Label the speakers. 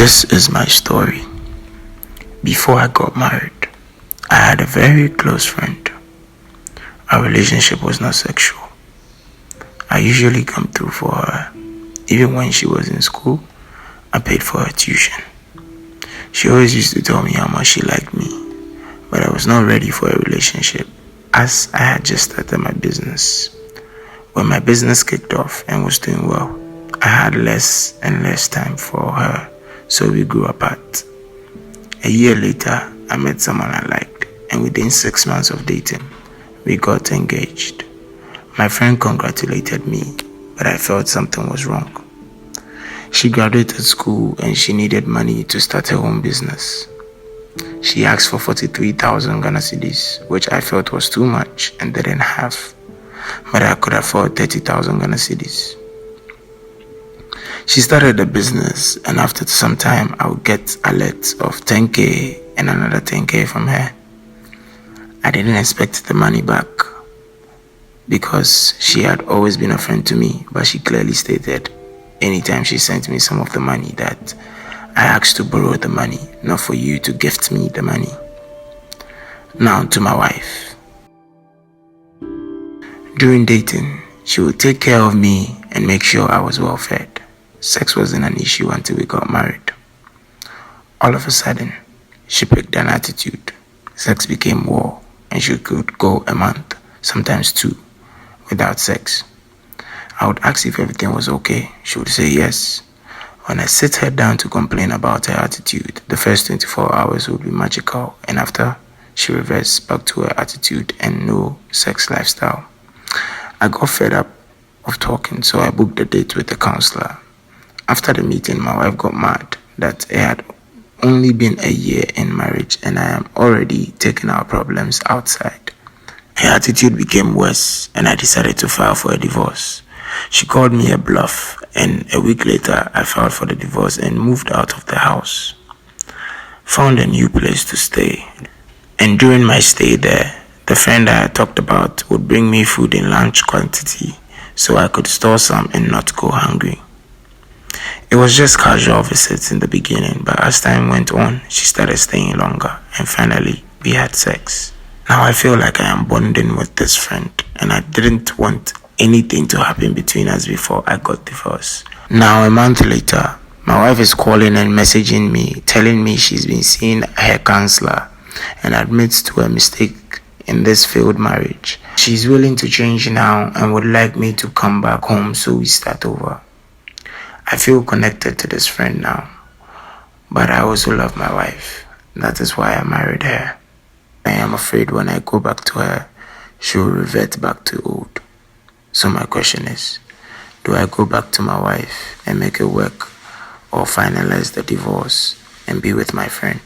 Speaker 1: This is my story. Before I got married, I had a very close friend. Our relationship was not sexual. I usually come through for her. Even when she was in school, I paid for her tuition. She always used to tell me how much she liked me, but I was not ready for a relationship as I had just started my business. When my business kicked off and was doing well, I had less and less time for her, so we grew apart. A year later, I met someone I liked, and within 6 months of dating, we got engaged. My friend congratulated me, but I felt something was wrong. She graduated school and she needed money to start her own business. She asked for 43,000 Ghana cedis, which I felt was too much and didn't have, but I could afford 30,000 Ghana cedis. She started the business, and after some time, I would get alerts of 10k and another 10k from her. I didn't expect the money back because she had always been a friend to me, but she clearly stated anytime she sent me some of the money that I asked to borrow the money, not for you to gift me the money. Now to my wife. During dating, she would take care of me and make sure I was well fed. Sex wasn't an issue until we got married. All of a sudden, she picked an attitude. Sex became war, and she could go a month, sometimes 2, without sex. I would ask if everything was okay. She would say yes. When I sit her down to complain about her attitude, the first 24 hours would be magical, and after, she reverts back to her attitude and no sex lifestyle. I got fed up of talking, so I booked a date with a counselor. After the meeting, my wife got mad that it had only been a year in marriage and I am already taking our problems outside. Her attitude became worse and I decided to file for a divorce. She called me a bluff, and a week later I filed for the divorce and moved out of the house. Found a new place to stay, and during my stay there, the friend I had talked about would bring me food in large quantity so I could store some and not go hungry. It was just casual visits in the beginning, but as time went on, she started staying longer, and finally, we had sex. Now I feel like I am bonding with this friend, and I didn't want anything to happen between us before I got divorced. Now a month later, my wife is calling and messaging me, telling me she's been seeing her counselor and admits to a mistake in this failed marriage. She's willing to change now and would like me to come back home so we start over. I feel connected to this friend now, but I also love my wife. That is why I married her. I am afraid when I go back to her, she will revert back to old. So my question is, do I go back to my wife and make it work, or finalize the divorce and be with my friend?